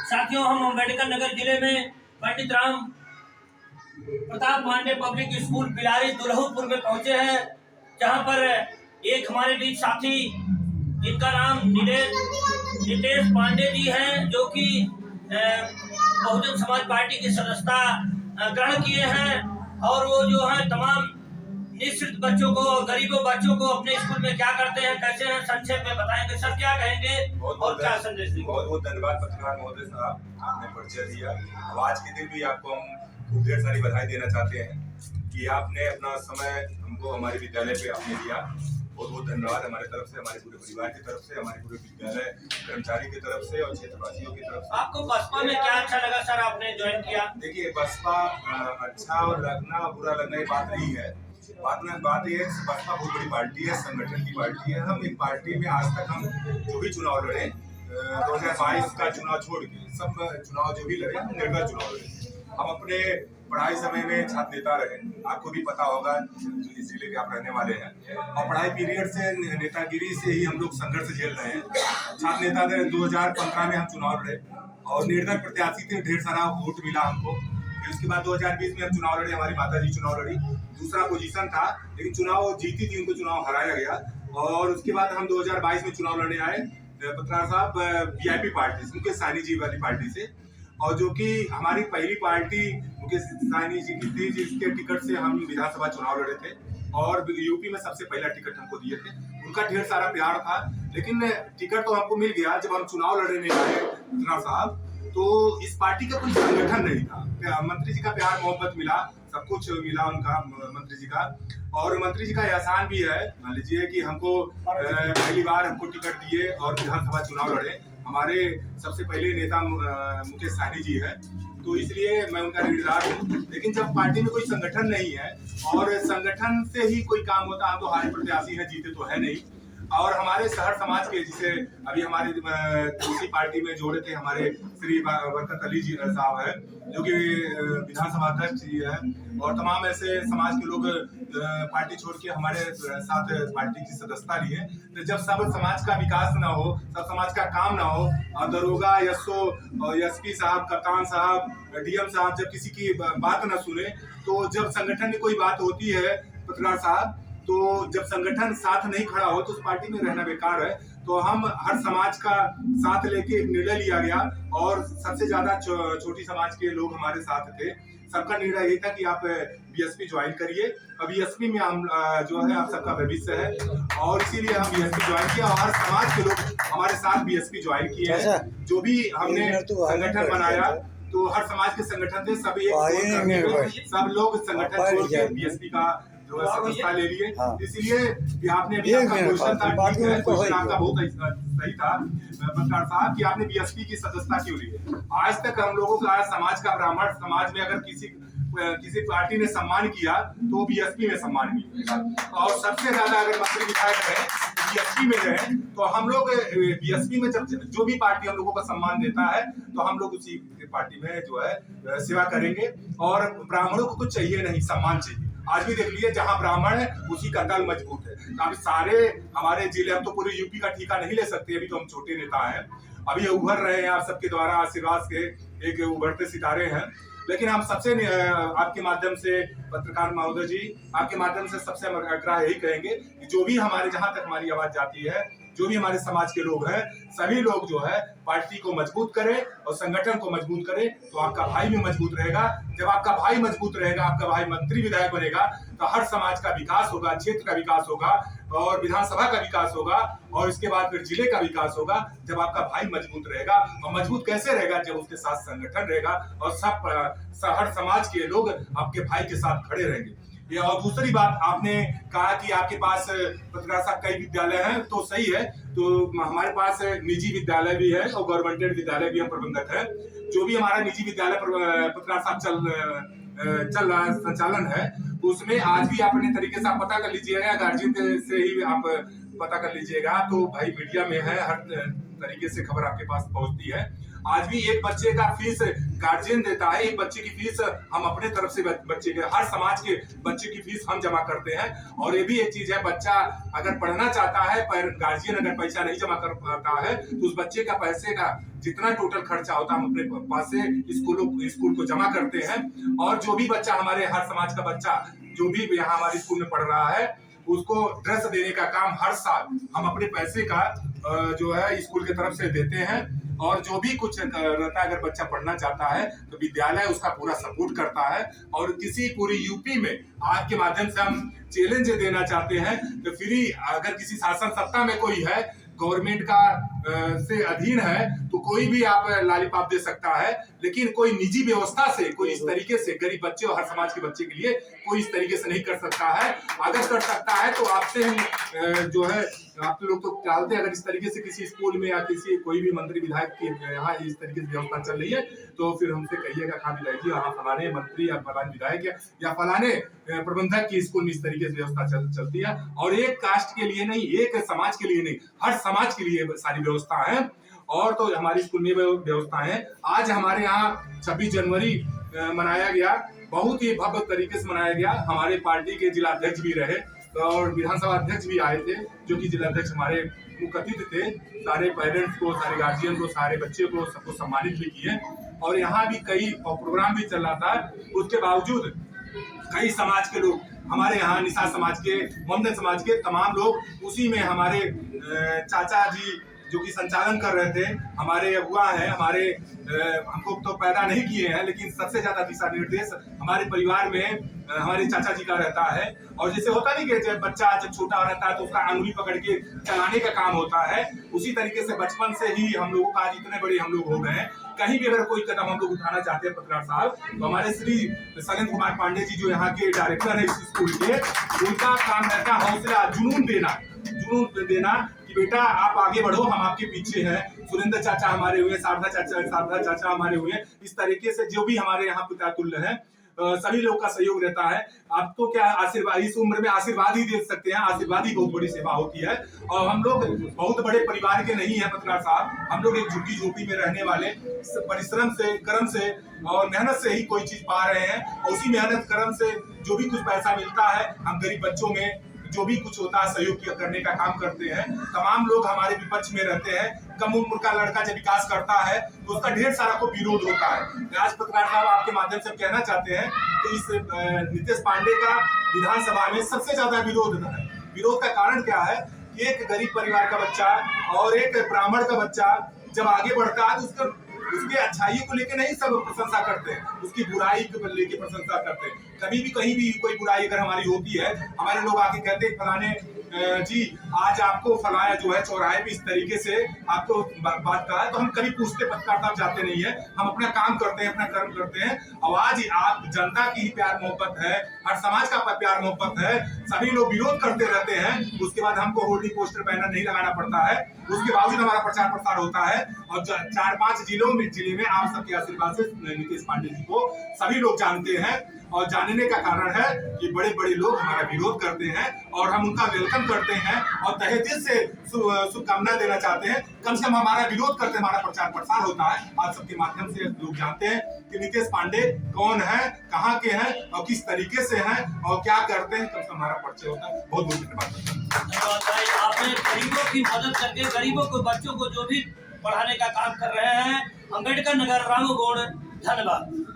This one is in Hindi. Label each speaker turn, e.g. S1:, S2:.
S1: साथियों, हम अम्बेडकर नगर जिले में पंडित राम प्रताप पांडे पब्लिक स्कूल बिलारी दुल्हपुर में पहुंचे हैं, जहां पर एक हमारे बीच साथी जिनका नाम नितेश पांडे जी हैं, जो कि बहुजन समाज पार्टी की सदस्यता ग्रहण किए हैं और वो जो है तमाम निश्चित बच्चों को और गरीबों बच्चों को अपने स्कूल में क्या करते हैं, कैसे हैं, संक्षेप में बताएंगे। सर क्या कहेंगे और क्या संदेश देंगे?
S2: बहुत बहुत धन्यवाद पत्रकार महोदय साहब, आपने परिचय दिया। अब आज के दिन भी आपको हम खूब ढेर सारी बधाई देना चाहते हैं कि आपने अपना समय हमको हमारे विद्यालय पे आपने दिया। बहुत बहुत धन्यवाद हमारे तरफ से, हमारे पूरे परिवार की तरफ से, हमारे पूरे विद्यालय कर्मचारी की तरफ से और क्षेत्रवासियों की तरफ से।
S1: आपको बसपा में क्या अच्छा लगा सर, आपने ज्वाइन किया?
S2: देखिए, बसपा अच्छा और लगना बुरा लगना ये बात नहीं है। बात ये है, बसपा बहुत बड़ी पार्टी है, संगठन की पार्टी है। हम एक पार्टी में आज तक हम जो भी चुनाव लड़े, 2022 का चुनाव छोड़ के सब चुनाव जो भी लड़े, हम निर्दल चुनाव लड़े। हम अपने पढ़ाई समय में छात्र नेता रहे, आपको भी पता होगा, इस जिले के आप रहने वाले हैं। और पढ़ाई पीरियड से नेतागिरी से ही हम लोग संघर्ष झेल रहे हैं। छात्र नेता थे, 2015 में हम चुनाव लड़े और निर्दल प्रत्याशी थे, ढेर सारा वोट मिला हमको। फिर उसके बाद 2020 में हम चुनाव लड़े, हमारी माता जी चुनाव लड़ी, दूसरा पोजीशन था, लेकिन चुनाव जीती थी, उनको चुनाव हराया गया। और उसके बाद हम 2022 में चुनाव लड़ने आए पत्रकार साहब वीआईपी पार्टी से, मुकेश सहनी जी वाली पार्टी से, और जो कि हमारी पहली पार्टी मुकेश सहनी जी की थी, जिसके टिकट से हम विधानसभा चुनाव लड़े थे और यूपी में सबसे पहला टिकट हमको दिए थे। उनका ढेर सारा प्यार था, लेकिन टिकट तो हमको मिल गया। जब हम चुनाव लड़ने आए पत्रकार साहब, तो इस पार्टी का कोई संगठन नहीं था। मंत्री जी का प्यार मोहब्बत मिला, सब कुछ मिला उनका, मंत्री जी का। और मंत्री जी का एहसान भी है, मान लीजिए कि हमको पहली बार हमको टिकट दिए और विधानसभा चुनाव लड़े। हमारे सबसे पहले नेता मुकेश सहनी जी है, तो इसलिए मैं उनका ऋणदार हूँ। लेकिन जब पार्टी में कोई संगठन नहीं है और संगठन से ही कोई काम होता, हम तो हारे प्रत्याशी है, जीते तो है नहीं। और हमारे शहर समाज के, जिसे अभी हमारे दूसरी पार्टी में जोड़े थे, हमारे श्री बरकत अली जी साहब है, जो कि विधानसभा अध्यक्ष जी है, और तमाम ऐसे समाज के लोग पार्टी छोड़ के हमारे साथ पार्टी की सदस्यता लिए। तो जब सब समाज का विकास ना हो, सब समाज का काम ना हो, और दरोगा, एसओ, एसपी साहब, कप्तान साहब, डीएम साहब जब किसी की बात न सुने, तो जब संगठन में कोई बात होती है पत्रकार साहब, तो जब संगठन साथ नहीं खड़ा हो तो उस पार्टी में रहना बेकार है। तो हम हर समाज का साथ लेके एक निर्णय लिया गया, और सबसे ज्यादा छोटी समाज के लोग हमारे साथ थे। सबका निर्णय यही था कि आप बीएसपी ज्वाइन करिए। अब बीएसपी में हम जो है आप सबका भविष्य है, और इसीलिए हम बीएसपी ज्वाइन किया और हर समाज के लोग हमारे साथ बीएसपी ज्वाइन किए हैं। जो भी हमने संगठन बनाया, तो हर समाज के संगठन थे, सभी सब लोग संगठन छोड़ के बीएसपी का सदस्यता ले लिए। इसलिए आपने अभी आपका क्वेश्चन था, क्वेश्चन आपका बहुत सही था पत्रकार साहब, कि आपने बीएसपी की सदस्यता क्यों ली है। आज तक हम लोगों का समाज का ब्राह्मण समाज में अगर किसी पार्टी ने सम्मान किया तो बीएसपी में सम्मान मिलेगा, और सबसे ज्यादा अगर मंत्री विधायक रहे बीएसपी में रहे, तो हम लोग बीएसपी में जब जो भी पार्टी हम लोगों को सम्मान देता है, तो हम लोग उसी पार्टी में जो है सेवा करेंगे। और ब्राह्मणों को कुछ चाहिए नहीं, सम्मान चाहिए। आज भी देख लीजिए, जहां ब्राह्मण है उसी का दल मजबूत है। अभी सारे हमारे जिले, हम तो पूरे यूपी का ठेका नहीं ले सकते, अभी तो हम छोटे नेता हैं, अभी उभर रहे हैं, आप सबके द्वारा आशीर्वाद के एक उभरते सितारे हैं। लेकिन हम सबसे आपके माध्यम से पत्रकार महोदय जी, आपके माध्यम से सबसे आग्रह यही कहेंगे कि जो भी हमारे, जहां तक हमारी आवाज जाती है, जो भी हमारे समाज के लोग हैं, सभी लोग जो है पार्टी को मजबूत करें और संगठन को मजबूत करें, तो आपका भाई भी मजबूत रहेगा। जब आपका भाई मजबूत रहेगा, आपका भाई मंत्री विधायक बनेगा, तो हर समाज का विकास होगा, क्षेत्र का विकास होगा, और विधानसभा का विकास होगा, और इसके बाद फिर जिले का विकास होगा। जब आपका भाई मजबूत रहेगा, और मजबूत कैसे रहेगा, जब उसके साथ संगठन रहेगा और हर समाज के लोग आपके भाई के साथ खड़े रहेंगे। और दूसरी बात, आपने कहा कि आपके पास पत्रकार साहब कई विद्यालय हैं, तो सही है। तो हमारे पास निजी विद्यालय भी है और गवर्नमेंट विद्यालय भी हम प्रबंधक है। जो भी हमारा निजी विद्यालय पत्रकार साहब चल रहा संचालन है, उसमें आज भी आप अपने तरीके से आप पता कर लीजिएगा, गार्जियन से ही आप पता कर लीजिएगा। तो भाई मीडिया में है, हर तरीके से खबर आपके पास पहुंचती है। आज भी एक बच्चे का फीस गार्जियन देता है, एक बच्चे की फीस हम अपने तरफ से बच्चे के, हर समाज के बच्चे की फीस हम जमा करते हैं। और ये भी एक चीज है, बच्चा अगर पढ़ना चाहता है पर गार्जियन अगर पैसा नहीं जमा कर पाता है तो उस बच्चे का पैसे का जितना टोटल खर्चा होता है हम अपने पास से स्कूल को जमा करते हैं। और जो भी बच्चा, हमारे हर समाज का बच्चा जो भी यहाँ हमारे स्कूल में पढ़ रहा है, उसको ड्रेस देने का काम हर साल हम अपने पैसे का जो है स्कूल की तरफ से देते हैं। और जो भी कुछ रहता है, अगर बच्चा पढ़ना चाहता है तो विद्यालय उसका पूरा सपोर्ट करता है। और किसी पूरी यूपी में आपके माध्यम से हम चैलेंज देना चाहते हैं तो फ्री, अगर किसी शासन सत्ता में कोई है, गवर्नमेंट का से अधीन है, तो कोई भी आप लॉलीपॉप दे सकता है। लेकिन कोई निजी व्यवस्था से कोई इस तरीके से गरीब बच्चे और हर समाज के बच्चे के लिए कोई इस तरीके से नहीं कर सकता है। अगर कर सकता है तो आपसे हम जो है, आप लोग तो डालते हैं, अगर इस तरीके से किसी स्कूल में या किसी कोई भी मंत्री विधायक की यहाँ इस तरीके से व्यवस्था चल रही है तो फिर हमसे कहिएगा, कहाँ विधायक जी, हाँ फलाने मंत्री या फलाने विधायक या फलाने प्रबंधक की स्कूल में इस तरीके से व्यवस्था चलती है। और एक कास्ट के लिए नहीं, एक समाज के लिए नहीं, हर समाज के लिए सारी व्यवस्था है। और तो हमारे स्कूल में व्यवस्था है। आज हमारे यहाँ 26 जनवरी मनाया गया, बहुत ही भव्य तरीके से मनाया गया। हमारे पार्टी के जिला अध्यक्ष भी रहे और विधानसभा अध्यक्ष भी आए थे, जो कि जिला अध्यक्ष हमारे मुख्य अतिथि थे। सारे पेरेंट्स को, सारे गार्जियन को, सारे बच्चे को, सबको सम्मानित भी किए। और यहाँ भी कई प्रोग्राम भी चल रहा था। उसके बावजूद कई समाज के लोग, हमारे यहाँ निषाद समाज के, मोहम्मदन समाज के तमाम लोग, उसी में हमारे चाचा जी जो कि संचालन कर रहे थे, हमारे अगुआ हैं, हमारे हमको तो पैदा नहीं किए हैं, लेकिन सबसे ज्यादा दिशा निर्देश हमारे परिवार में हमारे चाचा जी का रहता है। और जैसे होता नहीं कि जब बच्चा जब छोटा रहता है तो उसका अंगुली पकड़ के चलाने का काम होता है, उसी तरीके से बचपन से ही हम लोगों का आज इतने बड़े हम लोग हो गए हैं। कहीं भी अगर कोई कदम हम लोग उठाना चाहते हैं पत्रकार साहब, तो हमारे श्री शैलेंद्र कुमार पांडे जी जो यहाँ के डायरेक्टर है इस स्कूल के, उनका काम रहता है हौसला, जुनून देना कि बेटा आप आगे बढ़ो, हम आपके पीछे हैं। सुरेंद्र चाचा हमारे हुए, शारदा चाचा हमारे हुए, इस तरीके से जो भी हमारे यहाँ पिता तुल्य हैं, सभी लोग का सहयोग रहता है। आप तो क्या आशीर्वाद, इस उम्र में आशीर्वाद ही दे सकते हैं, आशीर्वाद ही बहुत बड़ी सेवा होती है। और हम लोग बहुत बड़े परिवार के नहीं है पत्रकार साहब, हम लोग एक झुग्गी झोपड़ी में रहने वाले, परिश्रम से, कर्म से और मेहनत से ही कोई चीज पा रहे हैं। और उसी मेहनत कर्म से जो भी कुछ पैसा मिलता है, हम गरीब बच्चों में जो भी कुछ होता है सहयोग करने का काम करते हैं। तमाम लोग हमारे विपक्ष में रहते हैं। कम उम्र का लड़का जब विकास करता है तो उसका ढेर सारा को विरोध होता है। आज पत्रकार साहब आपके माध्यम से कहना चाहते हैं कि इस नीतीश पांडे का विधानसभा में सबसे ज्यादा विरोध है। विरोध का कारण क्या है? एक गरीब परिवार का बच्चा और एक ब्राह्मण का बच्चा जब आगे बढ़ता है तो उसके अच्छाई को लेके नहीं सब प्रशंसा करते हैं, उसकी बुराई को लेके प्रशंसा करते हैं। कभी भी कहीं भी कोई बुराई अगर हमारी होती है, हमारे लोग आके कहते हैं फलाने जी आज आपको फलाया जो है चौराहे पे इस तरीके से आपको बात करा है, तो हम कभी पूछते पत्रकार साहब जाते नहीं है, हम अपना काम करते हैं, अपना कर्म करते हैं। और आज आप जनता की ही प्यार मोहब्बत है, हर समाज का प्यार मोहब्बत है, सभी लोग विरोध करते रहते हैं, उसके बाद हमको होर्डिंग पोस्टर बैनर नहीं लगाना पड़ता है, उसके बावजूद हमारा प्रचार प्रसार होता है। और 4-5 जिले में आप सबके आशीर्वाद से नीतीश पांडे जी को सभी लोग जानते हैं। और जानने का कारण है कि बड़े बड़े लोग हमारा विरोध करते हैं और हम उनका वेलकम करते हैं और तहे दिल से शुभकामना देना चाहते हैं। कम से कम हमारा विरोध करते, हमारा प्रचार प्रसार होता है। आप सबके माध्यम से लोग जानते हैं कि नीतीश पांडे कौन है, कहाँ के हैं और किस तरीके से हैं और क्या करते हैं। कम से हमारा परिचय होता है। बहुत बहुत धन्यवाद
S1: भाई, आपने गरीबों की मदद करके, गरीबों को, बच्चों को जो भी पढ़ाने का काम कर रहे हैं, अम्बेडकर नगर, रामगढ़, धन्यवाद।